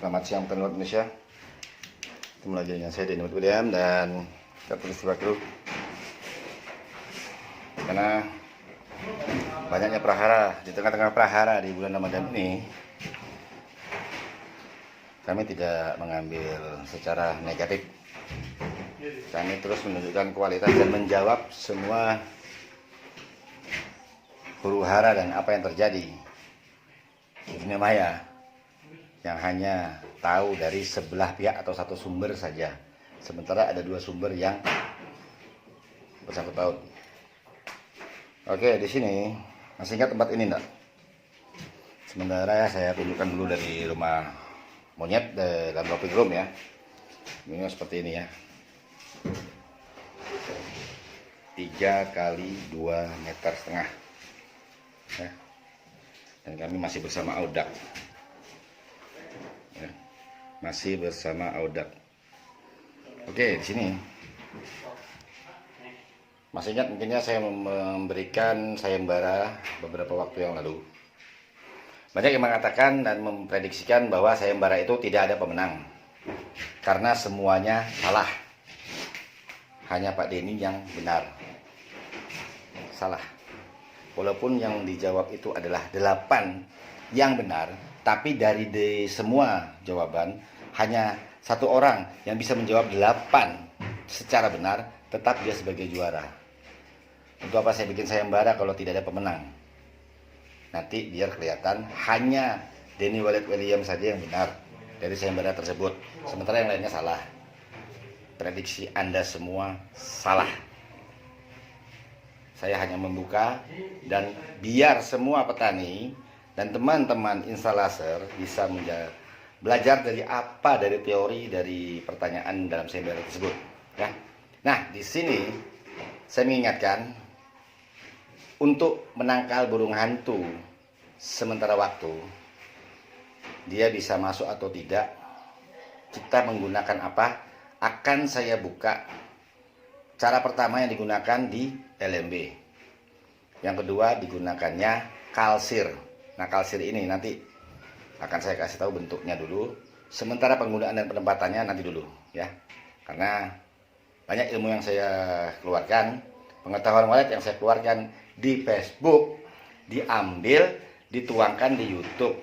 Selamat siang penonton Indonesia. Ketemu lagi dengan saya Denny William dan kita tulis dulu karena banyaknya prahara di tengah-tengah prahara di bulan Ramadan ini. Kami tidak mengambil secara negatif. Kami terus menunjukkan kualitas dan menjawab semua huru-hara dan apa yang terjadi di dunia maya yang hanya tahu dari sebelah pihak atau satu sumber saja, sementara ada dua sumber yang bersangkut paut. Oke, di sini masih ingat tempat ini enggak? Sementara saya tunjukkan dulu dari rumah monyet dalam droping room ya. Ini seperti ini ya, 3 kali 2,5 meter ya. Dan kami masih bersama Audak ya. Masih bersama Audak. Oke, di sini masih ingat mungkinnya saya memberikan sayembara beberapa waktu yang lalu. Banyak yang mengatakan dan memprediksikan bahwa sayembara itu tidak ada pemenang karena semuanya salah. Hanya Pak Denny yang benar. Salah. Walaupun yang dijawab itu adalah 8 yang benar, tapi dari semua jawaban hanya satu orang yang bisa menjawab 8 secara benar, tetap dia sebagai juara. Untuk apa saya bikin sayembara kalau tidak ada pemenang? Nanti biar kelihatan hanya Denny William saja yang benar dari sayembara tersebut, sementara yang lainnya salah. Prediksi Anda semua salah. Saya hanya membuka dan biar semua petani dan teman-teman instalaser bisa belajar dari teori dari pertanyaan dalam sayembara tersebut ya. Nah, di sini saya mengingatkan untuk menangkal burung hantu sementara waktu, dia bisa masuk atau tidak, kita menggunakan apa? Akan saya buka. Cara pertama yang digunakan di LMB. Yang kedua digunakannya kalsir. Nah, kalsir ini nanti akan saya kasih tahu bentuknya dulu. Sementara penggunaan dan penempatannya nanti dulu ya. Karena banyak ilmu yang saya keluarkan, pengetahuan walet yang saya keluarkan di Facebook diambil, dituangkan di YouTube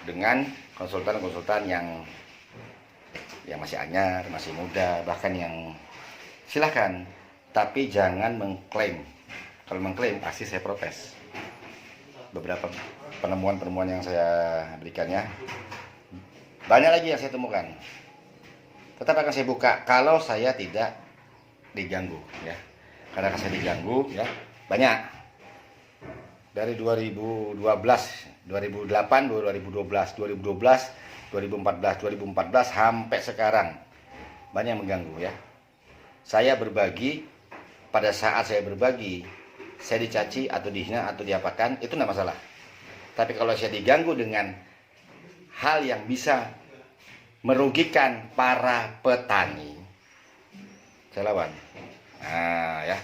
dengan konsultan-konsultan yang masih anyar, masih muda, bahkan yang silahkan, tapi jangan mengklaim. Kalau mengklaim pasti saya protes. Beberapa penemuan-penemuan yang saya berikannya, banyak lagi yang saya temukan. Tetap akan saya buka kalau saya tidak diganggu ya. Karena saya diganggu ya, banyak. Dari 2012, 2008, 2012, 2012, 2014 sampai sekarang banyak yang mengganggu ya. Saya berbagi, pada saat saya berbagi, saya dicaci atau dihina atau diapakan, itu tidak masalah. Tapi kalau saya diganggu dengan hal yang bisa merugikan para petani, saya lawan. Nah ya,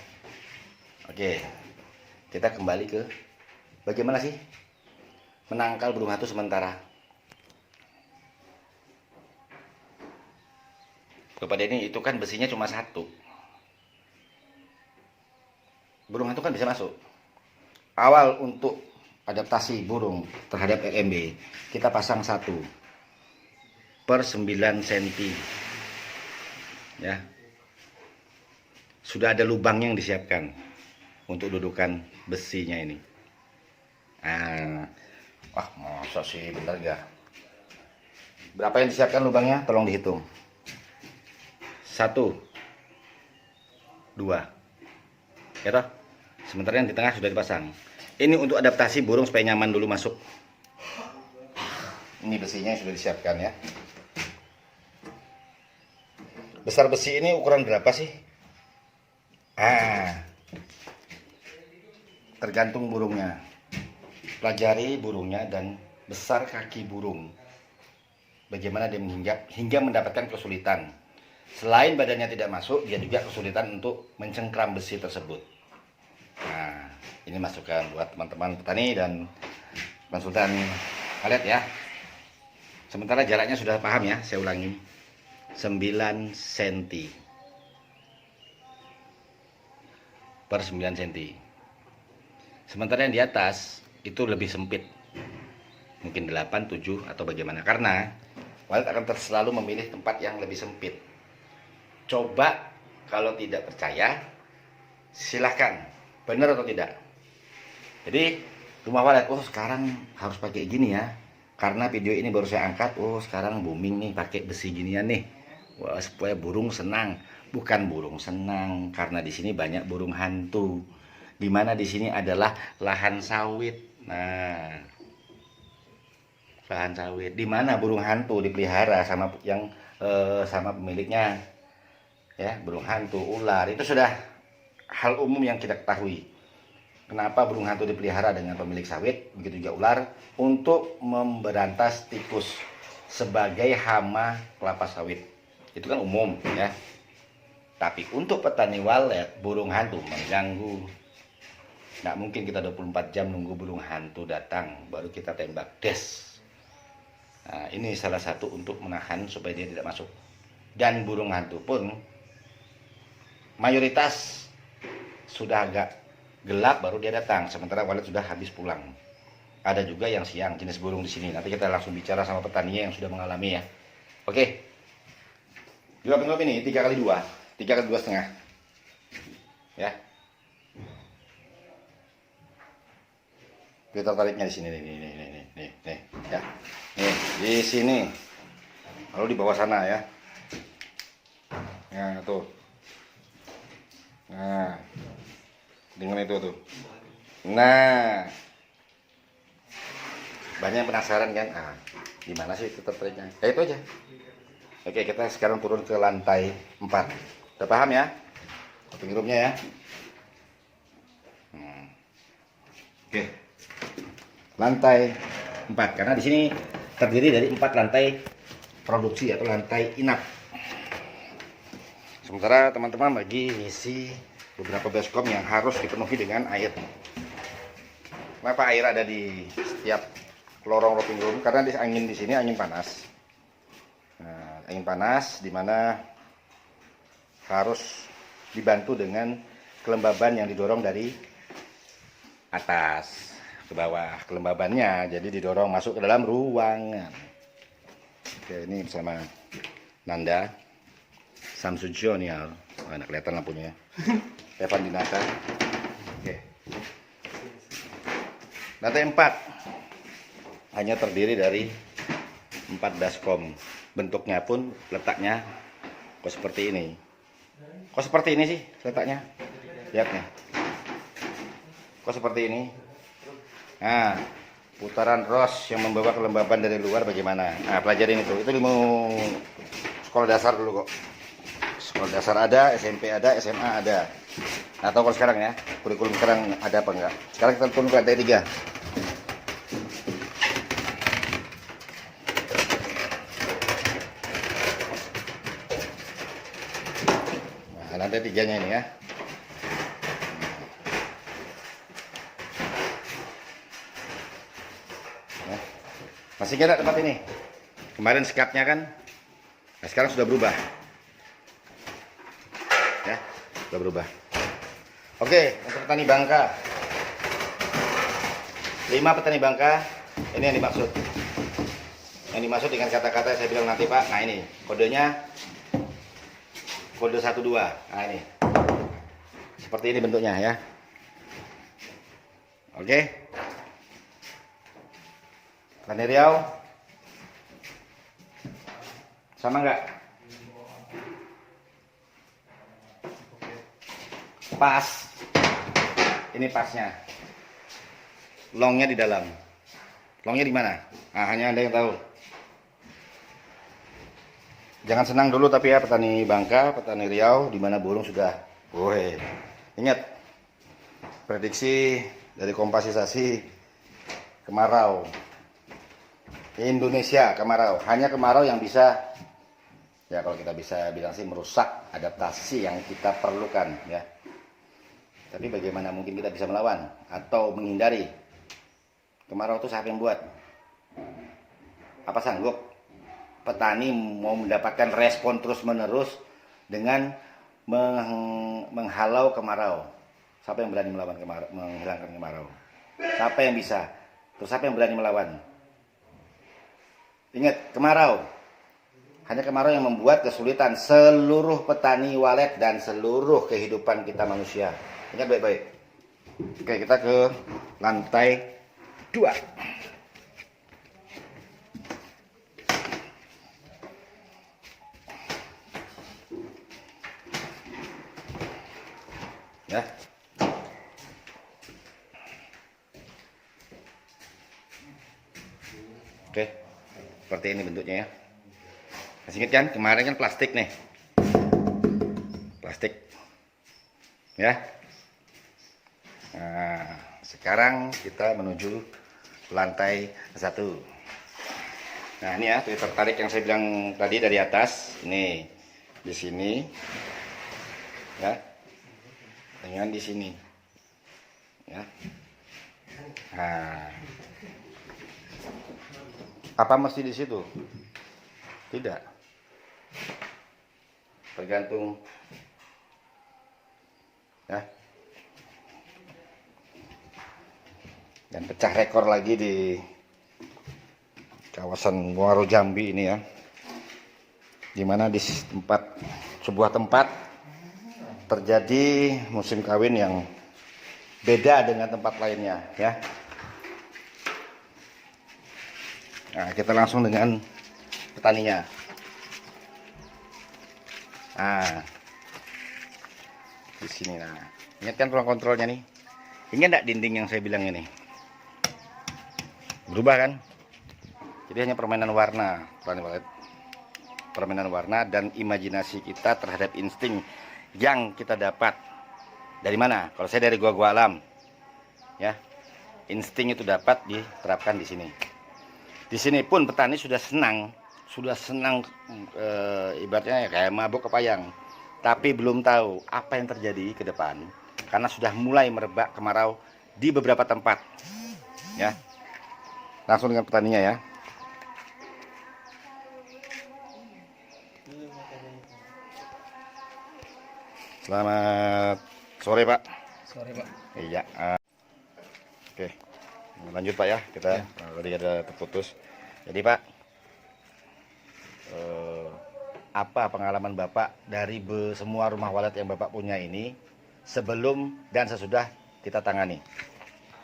oke, kita kembali ke bagaimana sih menangkal burung hantu sementara. Kepada ini itu kan besinya cuma 1. Burung hantu kan bisa masuk. Awal untuk adaptasi burung terhadap LMB, kita pasang 1 per 9 cm ya. Sudah ada lubang yang disiapkan untuk dudukan besinya ini. Wah, masa sih, bentar ya. Berapa yang disiapkan lubangnya? Tolong dihitung. 1, 2 ya toh? Sementara yang di tengah sudah dipasang. Ini untuk adaptasi burung supaya nyaman dulu masuk. Ini besinya sudah disiapkan ya. Besar besi ini ukuran berapa sih? Tergantung burungnya. Pelajari burungnya dan besar kaki burung, bagaimana dia menginjak hingga mendapatkan kesulitan. Selain badannya tidak masuk, dia juga kesulitan untuk mencengkram besi tersebut. Nah, ini masukan buat teman-teman petani dan konsultan walet ya. Sementara jaraknya sudah paham ya, saya ulangi. 9 cm per 9 cm. Sementara yang di atas itu lebih sempit. Mungkin 8, 7 atau bagaimana. Karena walet akan selalu memilih tempat yang lebih sempit. Coba kalau tidak percaya, silahkan. Benar atau tidak? Jadi rumah walet, oh sekarang harus pakai gini ya. Karena video ini baru saya angkat, oh sekarang booming nih pakai besi ginian nih. Wah, supaya burung senang. Bukan burung senang, karena di sini banyak burung hantu. Dimana di sini adalah lahan sawit. Nah, lahan sawit. Dimana burung hantu dipelihara sama sama pemiliknya. Ya, burung hantu, ular, itu sudah hal umum yang kita ketahui. Kenapa burung hantu dipelihara dengan pemilik sawit, begitu juga ular, untuk memberantas tikus sebagai hama kelapa sawit. Itu kan umum ya. Tapi untuk petani walet, burung hantu mengganggu. Nggak mungkin kita 24 jam nunggu burung hantu datang baru kita tembak des. Nah, ini salah satu untuk menahan supaya dia tidak masuk. Dan burung hantu pun mayoritas sudah agak gelap baru dia datang, sementara walet sudah habis pulang. Ada juga yang siang jenis burung di sini. Nanti kita langsung bicara sama petaninya yang sudah mengalami ya. Oke. Dua penutup ini 3x2, 3x2,5. Ya. Kita tariknya di sini nih, ya. Nih, di sini. Lalu di bawah sana ya. Nah, tuh. Nah, dengan itu tuh. Nah, banyak yang penasaran kan? Ah, gimana sih itu tertariknya? Ya itu aja. Oke, kita sekarang turun ke lantai 4. Udah paham ya? Pengrupnya ya. Oke. Lantai 4 karena di sini terdiri dari 4 lantai produksi atau lantai inap. Sementara teman-teman bagi misi beberapa baskom yang harus dipenuhi dengan air. Kenapa air ada di setiap lorong roping room? Karena angin di sini angin panas. Nah, angin panas dimana harus dibantu dengan kelembaban yang didorong dari atas ke bawah, kelembabannya jadi didorong masuk ke dalam ruangan. Oke, ini bersama Nanda Samsung Junior. Oh, enak kelihatan lampunya. Evan Dinata. Oke. Lantai 4 hanya terdiri dari 4 baskom. Bentuknya pun letaknya kok seperti ini. Kok seperti ini sih letaknya? Lihat nih. Kok seperti ini? Nah, putaran ros yang membawa kelembaban dari luar bagaimana? Nah, pelajarin itu. Itu ilmu sekolah dasar dulu kok. Sekolah dasar ada, SMP ada, SMA ada. Nah, tahu kalau sekarang ya, kurikulum sekarang ada apa enggak? Sekarang kita turun ke lantai 3. Nah, lantai 3-nya ini ya. Masih kira tempat ini? Kemarin sekapnya kan? Nah, sekarang sudah berubah. Ya, sudah berubah. Oke, untuk petani bangka. 5 petani bangka, ini yang dimaksud. Yang dimaksud dengan kata-kata saya bilang nanti Pak. Nah ini, kodenya kode 12. Nah ini. Seperti ini bentuknya ya. Oke. Petani Riau sama enggak? Pas. Ini pasnya. Longnya di dalam. Longnya di mana? Nah, hanya Anda yang tahu. Jangan senang dulu tapi ya petani bangka, petani Riau di mana burung sudah. Woi. Ingat. Prediksi dari Kompasisasi kemarau. Indonesia kemarau, hanya kemarau yang bisa ya kalau kita bisa bilang sih merusak adaptasi yang kita perlukan ya. Tapi bagaimana mungkin kita bisa melawan atau menghindari kemarau itu siapa yang buat? Apa sanggup? petani mau mendapatkan respon terus-menerus dengan menghalau kemarau. Siapa yang berani melawan kemarau, menghilangkan kemarau? Siapa yang bisa? Terus siapa yang berani melawan? Ingat, kemarau. Hanya kemarau yang membuat kesulitan seluruh petani walet dan seluruh kehidupan kita manusia. Ingat baik-baik. Oke, kita ke lantai 2. Ya. Oke, seperti ini bentuknya ya. Masih ingat kan, kemarin kan plastik nih. Plastik. Ya. Nah, sekarang kita menuju lantai 1. Nah, ini ya, tertarik yang saya bilang tadi dari atas. Ini di sini. Ya. Dengan di sini. Ya. Nah. Apa mesti di situ? Tidak. Tergantung. Ya. Dan pecah rekor lagi di kawasan Muaro Jambi ini ya. Dimana di sebuah tempat terjadi musim kawin yang beda dengan tempat lainnya ya. Nah, kita langsung dengan petaninya. Nah, di sini. Nah, ingat kan ruang kontrolnya nih. Ingat enggak dinding yang saya bilang ini? Berubah kan? Jadi hanya permainan warna, permainan warna dan imajinasi kita terhadap insting yang kita dapat dari mana? Kalau saya dari gua alam, ya, insting itu dapat diterapkan di sini. Di sini pun petani sudah senang ibaratnya kayak mabuk kepayang, tapi belum tahu apa yang terjadi ke depan karena sudah mulai merebak kemarau di beberapa tempat. Ya, langsung dengan petaninya ya. Selamat sore Pak. Sore Pak. Iya. Oke, lanjut Pak ya. Kita tadi ada terputus. Jadi Pak, apa pengalaman Bapak dari semua rumah walet yang Bapak punya ini sebelum dan sesudah kita tangani?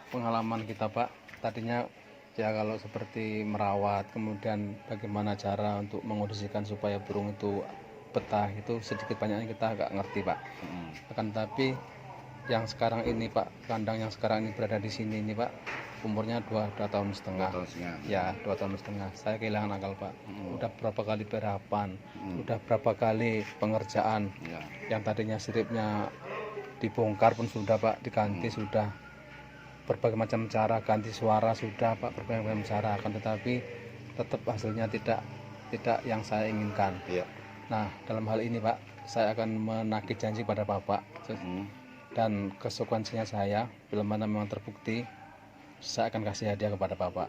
Pengalaman kita Pak, tadinya ya kalau seperti merawat, kemudian bagaimana cara untuk mengondisikan supaya burung itu betah, itu sedikit banyaknya kita agak ngerti Pak. Akan tapi yang sekarang ini Pak, kandang yang sekarang ini berada di sini ini Pak, umurnya 2 tahun setengah. Ya, 2 tahun setengah. Saya kehilangan akal Pak. Udah berapa kali perapan, udah berapa kali pengerjaan. Yang tadinya siripnya dibongkar pun sudah Pak, diganti sudah. Berbagai macam cara, ganti suara sudah Pak, berbagai macam cara. Akan tetapi tetap hasilnya tidak yang saya inginkan. Nah, dalam hal ini Pak, saya akan menagih janji pada Bapak. Dan konsekuensinya saya, bila mana memang terbukti, saya akan kasih hadiah kepada Bapak.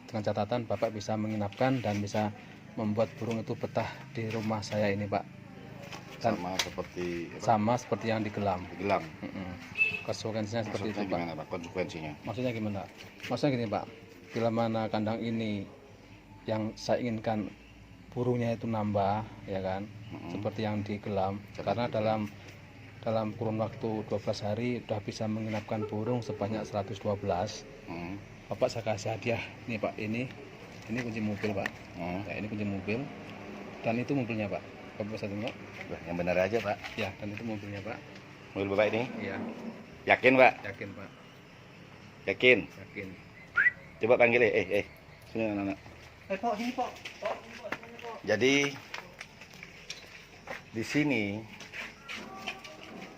Dengan catatan Bapak bisa menginapkan dan bisa membuat burung itu betah di rumah saya ini Pak. Dan sama seperti yang di Gelam. Konsekuensinya seperti itu Pak. Gimana Pak konsekuensinya? Maksudnya gimana? Maksudnya gini Pak, bila mana kandang ini yang saya inginkan burungnya itu nambah, ya kan, seperti yang di Gelam, karena dalam kurun waktu 12 hari sudah bisa menginapkan burung sebanyak 112. Bapak saya kasih hadiah nih Pak, ini kunci mobil Pak. Ya, ini kunci mobil dan itu mobilnya Pak. Bapak bisa tengok? Yang benar aja Pak. Ya, dan itu mobilnya Pak. Mobil Bapak ini? Iya. Yakin Pak? Yakin Pak. Yakin? Yakin. Coba panggil sini anak-anak. Pak, sini Pak. Jadi di sini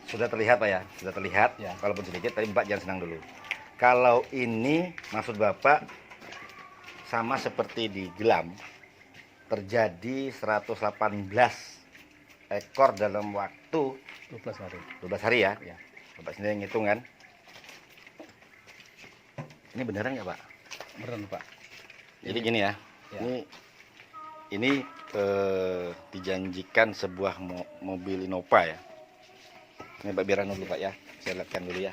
sudah terlihat Pak ya, sudah terlihat ya. Walaupun sedikit, tapi Bapak jangan senang dulu. Kalau ini maksud Bapak sama seperti di Gelam, terjadi 118 ekor dalam waktu 12 hari. 12 hari ya. Bapak sendiri ngitung kan. Ini beneran nggak Pak? Beneran Pak. Jadi gini ya. ini dijanjikan sebuah mobil Innova ya. Ini Pak biar dulu Pak ya, saya lihatkan dulu ya.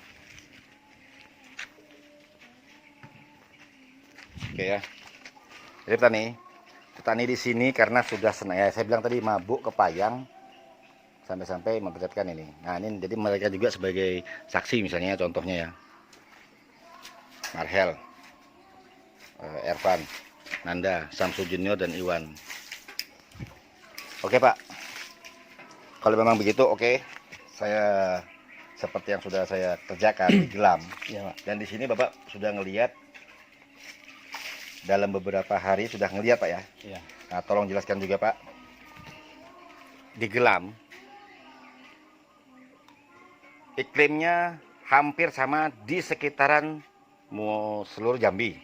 Oke ya. Jadi petani di sini karena sudah senang ya, saya bilang tadi mabuk kepayang sampai-sampai memperlihatkan ini. Nah ini jadi mereka juga sebagai saksi misalnya contohnya ya. Marhel, Ervan, Nanda, Samsu Junior dan Iwan. Oke Pak, kalau memang begitu oke, saya seperti yang sudah saya kerjakan di Gelam. Ya Pak. Dan di sini Bapak sudah ngelihat dalam beberapa hari sudah ngelihat Pak ya. Iya. Nah tolong jelaskan juga Pak, di Gelam iklimnya hampir sama di sekitaran seluruh Jambi.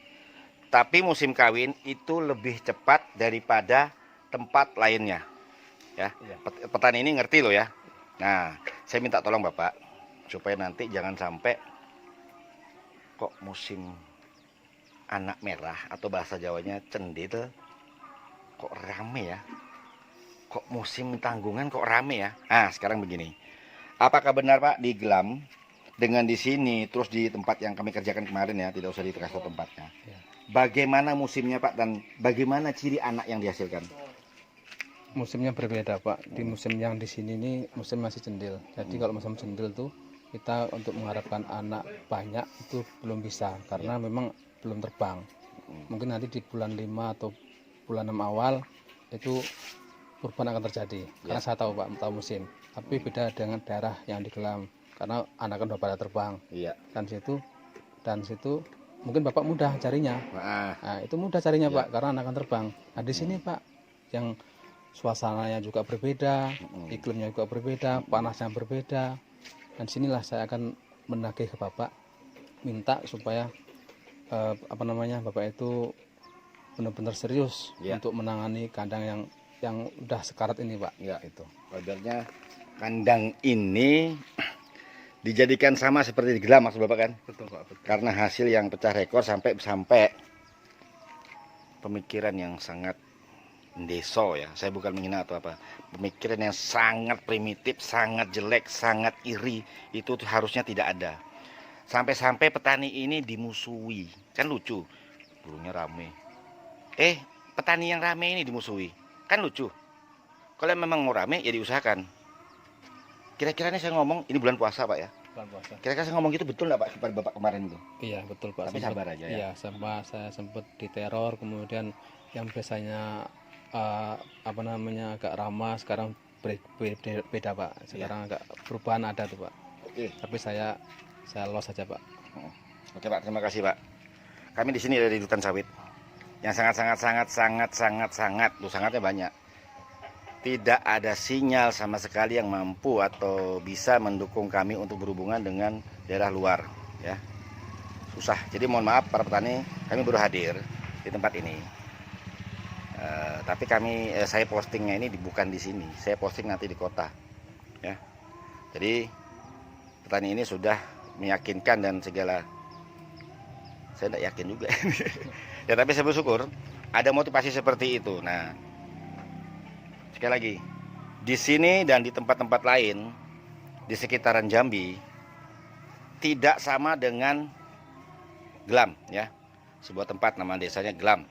Tapi musim kawin itu lebih cepat daripada tempat lainnya. Ya, Iya. petani ini ngerti loh ya. Nah, saya minta tolong Bapak supaya nanti jangan sampai kok musim anak merah atau bahasa Jawanya cendil kok rame ya. Kok musim tanggungan kok rame ya. Nah, sekarang begini. Apakah benar Pak di Gelam dengan di sini terus di tempat yang kami kerjakan kemarin ya, tidak usah dikasih tempatnya. Ya. Bagaimana musimnya Pak dan bagaimana ciri anak yang dihasilkan? Musimnya berbeda Pak. Di musim yang di sini nih musim masih cendil. Jadi kalau musim cendil tuh kita untuk mengharapkan anak banyak itu belum bisa karena memang belum terbang. Mungkin nanti di bulan 5 atau bulan 6 awal itu perubahan akan terjadi. Karena saya tahu Pak, tahu musim. Tapi beda dengan daerah yang di Gelam karena anak kan udah pada terbang. Iya. Dan situ mungkin Bapak mudah carinya. Nah, itu mudah carinya Pak karena anak kan terbang. Nah, di sini Pak yang suasananya juga berbeda, iklimnya juga berbeda, panasnya berbeda. Dan sinilah saya akan menagih ke Bapak, minta supaya Bapak itu benar-benar serius untuk menangani kandang yang udah sekarat ini Pak. Ya itu. Wajarnya kandang ini dijadikan sama seperti di Gelam maksud Bapak kan? Betul Pak. Betul. Karena hasil yang pecah rekor sampai pemikiran yang sangat deso ya, saya bukan menghina atau apa, pemikiran yang sangat primitif, sangat jelek, sangat iri, itu harusnya tidak ada. Sampai-sampai petani ini dimusuhi, kan lucu, burungnya rame. Petani yang rame ini dimusuhi, kan lucu. Kalau memang mau rame ya diusahakan. Kira-kira ini saya ngomong, ini bulan puasa Pak ya, Bulan puasa. kira-kira saya ngomong gitu betul nggak Pak kepada Bapak kemarin itu? Iya betul Pak. Tapi sabar aja ya. Iya, saya sempat diteror, kemudian yang biasanya agak ramah sekarang beda Pak. Sekarang agak perubahan ada tuh Pak. Oke. Tapi saya los saja Pak. Oke Pak, terima kasih Pak. Kami di sini dari hutan sawit yang sangat tuh sangatnya banyak. Tidak ada sinyal sama sekali yang mampu atau bisa mendukung kami untuk berhubungan dengan daerah luar ya. Susah. Jadi mohon maaf para petani, kami baru hadir di tempat ini. Tapi saya postingnya ini bukan di sini, saya posting nanti di kota ya. Jadi petani ini sudah meyakinkan dan segala, saya tidak yakin juga ya, tapi saya bersyukur ada motivasi seperti itu. Nah sekali lagi di sini dan di tempat-tempat lain di sekitaran Jambi tidak sama dengan Gelam ya, sebuah tempat nama desanya Gelam.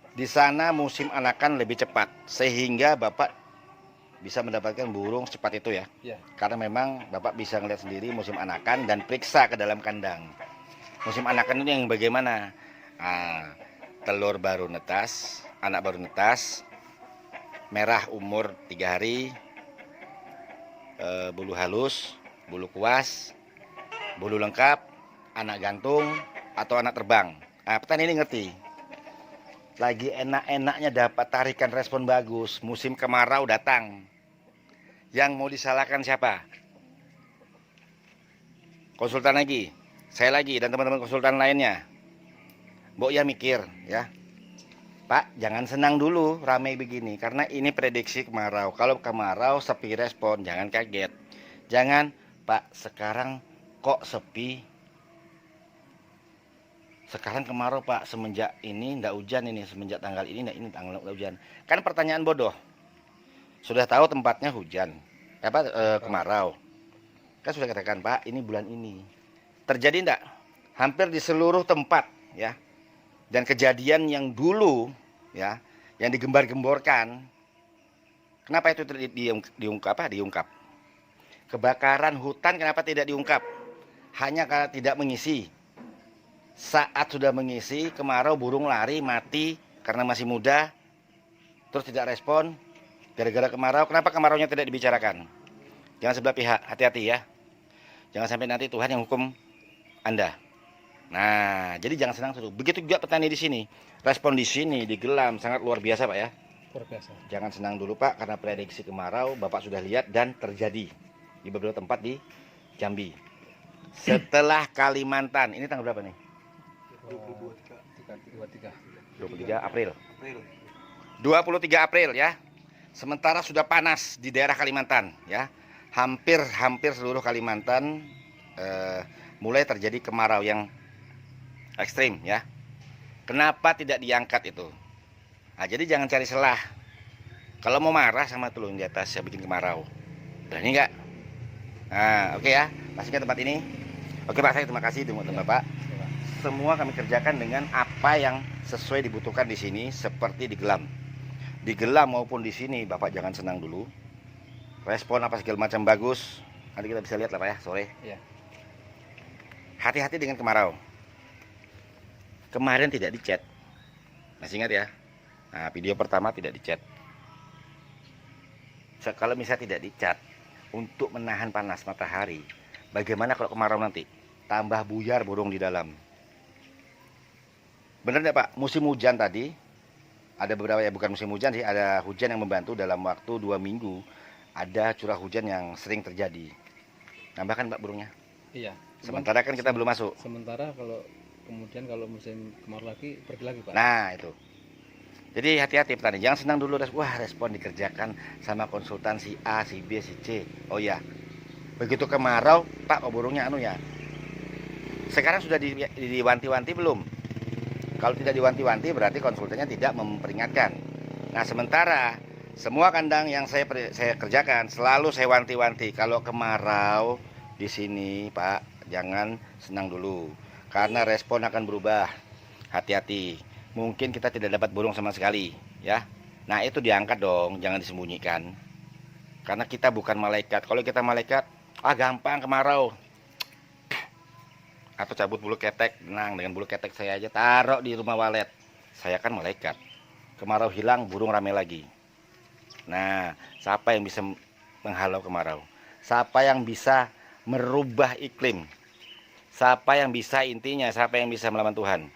Di sana musim anakan lebih cepat sehingga Bapak bisa mendapatkan burung secepat itu ya. Karena memang Bapak bisa ngeliat sendiri musim anakan dan periksa ke dalam kandang. Musim anakan itu yang bagaimana? Telur baru netas, anak baru netas, merah umur 3 hari, bulu halus, bulu kuas, bulu lengkap, anak gantung atau anak terbang. Petani ini ngerti. Lagi enak-enaknya dapat tarikan respon bagus, musim kemarau datang. Yang mau disalahkan siapa? Konsultan lagi, saya lagi dan teman-teman konsultan lainnya. Mbok ya mikir ya. Pak, jangan senang dulu ramai begini karena ini prediksi kemarau. Kalau kemarau sepi respon, jangan kaget. Jangan, Pak, sekarang kok sepi? Sekarang kemarau Pak, semenjak ini ndak hujan ini, semenjak tanggal ini tanggal ndak hujan. Kan pertanyaan bodoh. Sudah tahu tempatnya hujan, kemarau. Kan sudah katakan Pak, ini bulan ini. Terjadi ndak? Hampir di seluruh tempat ya. Dan kejadian yang dulu ya, yang digembar-gemborkan, kenapa itu diungkap? Kebakaran hutan kenapa tidak diungkap? Hanya karena tidak mengisi. Saat sudah mengisi, kemarau, burung lari, mati karena masih muda, terus tidak respon. Gara-gara kemarau, kenapa kemaraunya tidak dibicarakan? Jangan sebelah pihak, hati-hati ya. Jangan sampai nanti Tuhan yang hukum Anda. Nah, jadi jangan senang dulu. Begitu juga petani di sini. Respon di sini, di Gelam, sangat luar biasa Pak ya. Luar biasa. Jangan senang dulu Pak, karena prediksi kemarau Bapak sudah lihat dan terjadi di beberapa tempat di Jambi. Setelah Kalimantan, ini tanggal berapa nih? 23 April. 23 April ya. Sementara sudah panas di daerah Kalimantan ya. Hampir seluruh Kalimantan mulai terjadi kemarau yang ekstrim ya. Kenapa tidak diangkat itu? Nah, jadi jangan cari celah. Kalau mau marah sama tulung di atas saya bikin kemarau. Berani nggak? Nah, oke ya. Masih ke tempat ini. Oke Pak, saya terima kasih teman-teman Bapak. Semua kami kerjakan dengan apa yang sesuai dibutuhkan di sini, seperti di Gelam. Di Gelam maupun di sini, Bapak jangan senang dulu. Respon apa segala macam bagus. Nanti kita bisa lihat lah Pak ya, sore. Iya. Hati-hati dengan kemarau. Kemarin tidak dicat. Masih ingat ya? Nah, video pertama tidak dicat. Kalau misalnya tidak dicat, untuk menahan panas matahari, bagaimana kalau kemarau nanti? Tambah buyar burung di dalam. Benar nggak Pak? Musim hujan tadi ada beberapa, ya bukan musim hujan sih, ada hujan yang membantu dalam waktu 2 minggu. Ada curah hujan yang sering terjadi. Nambahkan Pak burungnya. Iya. Sementara kan kita belum masuk. Sementara kalau musim kemarau lagi pergi lagi Pak. Nah itu. Jadi hati-hati petani. Jangan senang dulu. Wah, respon dikerjakan sama konsultan si A, si B, si C. Oh ya. Begitu kemarau, Pak, kok burungnya ya. Sekarang sudah diwanti-wanti belum? Kalau tidak diwanti-wanti berarti konsultannya tidak memperingatkan. Nah, sementara semua kandang yang saya kerjakan selalu saya wanti-wanti. Kalau kemarau di sini, Pak, jangan senang dulu. Karena respon akan berubah. Hati-hati. Mungkin kita tidak dapat burung sama sekali, ya. Nah, itu diangkat dong, jangan disembunyikan. Karena kita bukan malaikat. Kalau kita malaikat, gampang kemarau. Atau cabut bulu ketek, tenang, dengan bulu ketek saya aja taruh di rumah walet. Saya kan malaikat. Kemarau hilang, burung rame lagi. Nah, siapa yang bisa menghalau kemarau? Siapa yang bisa merubah iklim? Siapa yang bisa, intinya siapa yang bisa melawan Tuhan?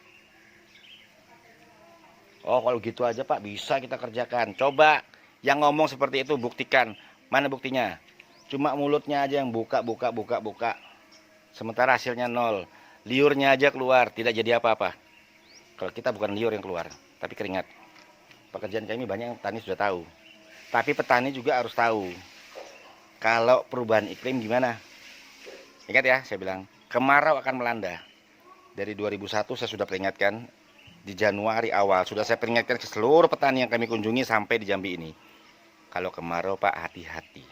Oh, kalau gitu aja Pak, bisa kita kerjakan. Coba yang ngomong seperti itu buktikan. Mana buktinya? Cuma mulutnya aja yang buka. Sementara hasilnya nol. Liurnya aja keluar, tidak jadi apa-apa. Kalau kita bukan liur yang keluar, tapi keringat. Pekerjaan kami banyak yang petani sudah tahu. Tapi petani juga harus tahu kalau perubahan iklim gimana. Ingat ya, saya bilang kemarau akan melanda. Dari 2001 saya sudah peringatkan. Di Januari awal sudah saya peringatkan ke seluruh petani yang kami kunjungi sampai di Jambi ini. Kalau kemarau Pak, hati-hati.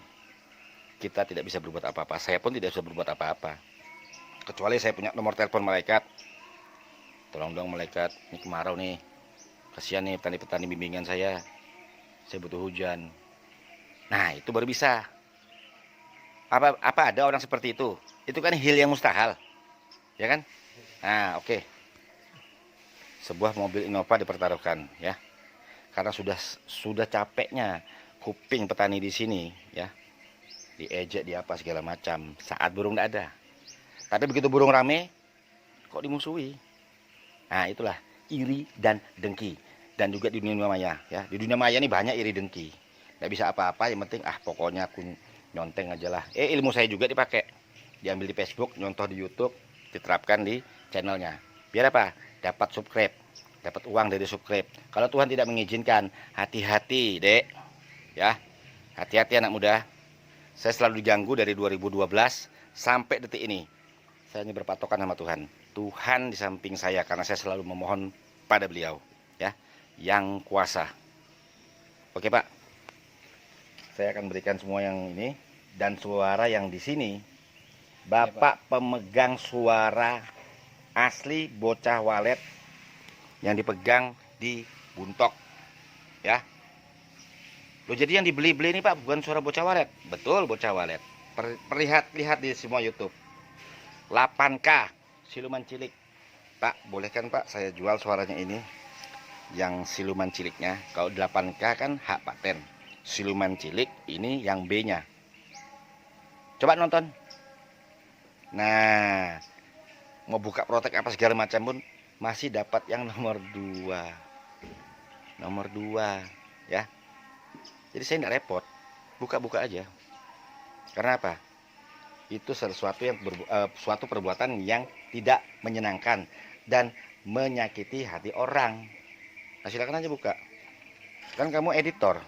Kita tidak bisa berbuat apa-apa. Saya pun tidak bisa berbuat apa-apa. Kecuali saya punya nomor telepon malaikat. Tolong dong malaikat, ini kemarau nih. Kasihan nih petani-petani bimbingan saya. Saya butuh hujan. Nah, itu baru bisa. Apa ada orang seperti itu? Itu kan hil yang mustahil. Ya kan? Nah, oke. Sebuah mobil Innova dipertaruhkan ya. Karena sudah capeknya kuping petani di sini ya. Diejek, di apa segala macam saat burung tidak ada. Tapi begitu burung rame, kok dimusuhi? Nah, itulah iri dan dengki. Dan juga di dunia maya ya. Di dunia maya ini banyak iri dengki. Tidak bisa apa-apa, yang penting pokoknya aku nyonteng aja lah. Ilmu saya juga dipakai. Diambil di Facebook, nyontoh di YouTube, diterapkan di channelnya. Biar apa? Dapat subscribe, dapat uang dari subscribe. Kalau Tuhan tidak mengizinkan, hati-hati, Dek. Ya. Hati-hati anak muda. Saya selalu diganggu dari 2012 sampai detik ini. Saya hanya berpatokan sama Tuhan. Tuhan di samping saya karena saya selalu memohon pada beliau, ya, yang kuasa. Oke Pak, saya akan berikan semua yang ini dan suara yang di sini. Bapak pemegang suara asli bocah walet yang dipegang di Buntok, ya. Loh, jadi yang dibeli-beli ini Pak bukan suara bocah walet. Betul, bocah walet. Lihat di semua YouTube. 8K siluman cilik. Pak, boleh kan Pak saya jual suaranya ini? Yang siluman ciliknya. Kalau 8K kan hak paten. Siluman cilik ini yang B-nya. Coba nonton. Nah, mau buka protek apa segala macam pun masih dapat yang nomor 2. Nomor 2, ya. Jadi saya tidak repot. Buka-buka aja. Karena apa? Itu suatu perbuatan yang tidak menyenangkan dan menyakiti hati orang. Nah, silakan aja buka. Kan kamu editor,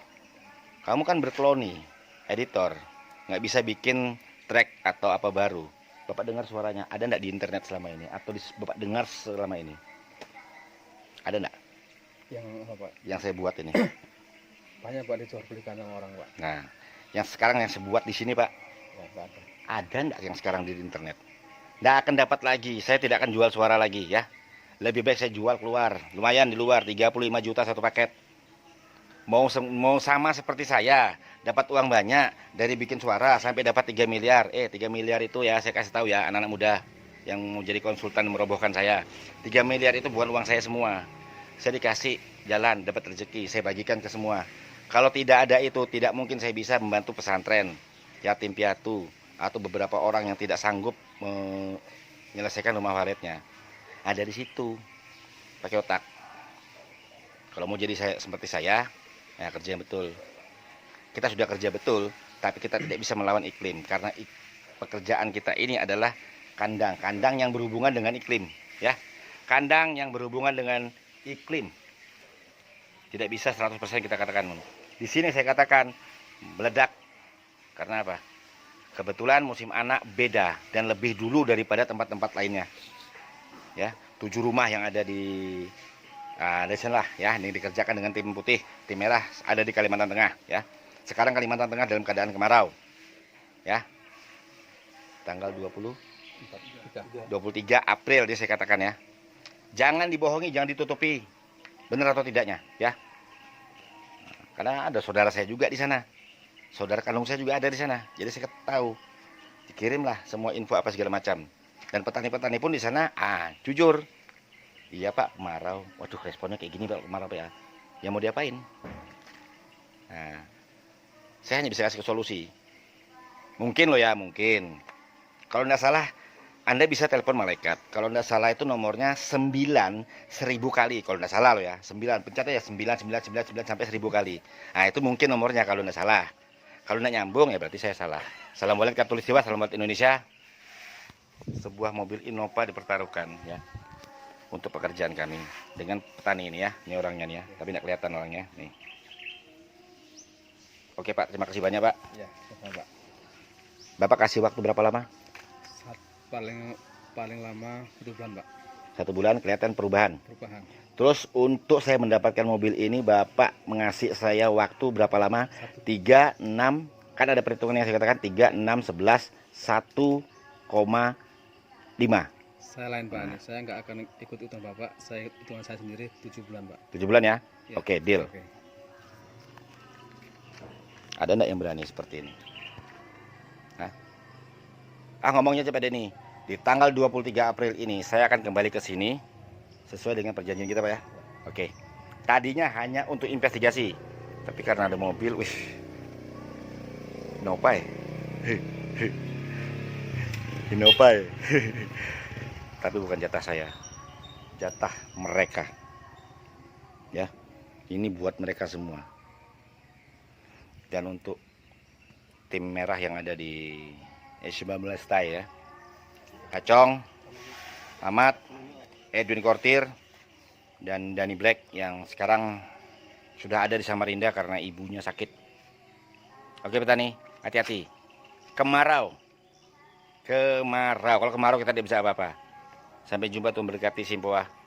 kamu kan berkeloni, editor, nggak bisa bikin track atau apa baru. Bapak dengar suaranya, ada nggak di internet selama ini? Atau Bapak dengar selama ini? Ada nggak? Yang apa Pak? Yang saya buat ini. Banyak Pak dijual belikan sama orang Pak. Nah, yang sekarang yang saya buat di sini Pak, Ya, nggak ada. ada nggak yang sekarang di internet? Nggak akan dapat lagi. Saya tidak akan jual suara lagi, ya. Lebih baik saya jual keluar. Lumayan di luar, 35 juta satu paket. Mau sama seperti saya, dapat uang banyak dari bikin suara sampai dapat 3 miliar. 3 miliar itu ya saya kasih tahu ya anak-anak muda yang mau jadi konsultan merobohkan saya. 3 miliar itu bukan uang saya semua. Saya dikasih jalan, dapat rezeki, saya bagikan ke semua. Kalau tidak ada itu, tidak mungkin saya bisa membantu pesantren, yatim piatu, atau beberapa orang yang tidak sanggup menyelesaikan rumah waletnya. Ada di situ. Pakai otak. Kalau mau jadi seperti saya, ya kerja yang betul. Kita sudah kerja betul, tapi kita tidak bisa melawan iklim karena pekerjaan kita ini adalah kandang yang berhubungan dengan iklim, ya. Kandang yang berhubungan dengan iklim. Tidak bisa 100% kita katakan. Di sini saya katakan meledak. Karena apa? Kebetulan musim anak beda dan lebih dulu daripada tempat-tempat lainnya. Ya, 7 rumah yang ada di sana lah, ya, ini dikerjakan dengan tim putih, tim merah ada di Kalimantan Tengah, ya. Sekarang Kalimantan Tengah dalam keadaan kemarau, ya. Tanggal 23 April dia saya katakan, ya. Jangan dibohongi, jangan ditutupi. Benar atau tidaknya, ya. Karena ada saudara saya juga di sana. Saudara kandung saya juga ada di sana. Jadi saya tahu. Dikirimlah semua info apa segala macam. Dan petani-petani pun di sana, jujur. Iya Pak, kemarau. Waduh, responnya kayak gini Pak, kemarau Pak ya. Ya mau diapain? Nah, saya hanya bisa kasih solusi. Mungkin loh ya, mungkin. Kalau nggak salah, Anda bisa telepon malaikat. Kalau nggak salah itu nomornya 9 1000 kali. Kalau nggak salah loh ya, 9. Pencet ya 9 sampai 1000 kali. Nah, itu mungkin nomornya kalau nggak salah. Kalau nggak nyambung ya berarti saya salah. Assalamualaikum Katulistiwa, salam buat Indonesia. Sebuah mobil Innova dipertaruhkan, ya, untuk pekerjaan kami dengan petani ini, ya. Ini orangnya nih, ya, tapi nggak kelihatan orangnya nih. Oke Pak, terima kasih banyak Pak. Ya, sama Pak. Bapak kasih waktu berapa lama? Paling lama 1 bulan Pak. 1 bulan kelihatan perubahan. Perubahan. Terus untuk saya mendapatkan mobil ini Bapak mengasih saya waktu berapa lama? 3, 6, kan ada perhitungan yang saya katakan 3, 6, 11, 1,5. Saya lain Pak, ini saya nggak akan ikut hitung Bapak, saya hitungan saya sendiri 7 bulan Pak. 7 bulan ya? Ya. Oke, deal. Oke. Ada enggak yang berani seperti ini? Ngomongnya cepat nih. Di tanggal 23 April ini saya akan kembali ke sini sesuai dengan perjanjian kita Pak ya. Oke. Tadinya hanya untuk investigasi, tapi karena ada mobil, Inopai. Inopai. Tapi bukan jatah saya. Jatah mereka. Ya. Ini buat mereka semua. Dan untuk tim merah yang ada di S19 Thai ya. Kacong, Ahmad, Edwin Kortir, dan Dani Black yang sekarang sudah ada di Samarinda karena ibunya sakit. Oke petani, hati-hati. Kemarau kemarau. Kalau kemarau kita tidak bisa apa-apa. Sampai jumpa, Tuhan berkati, Simpoa.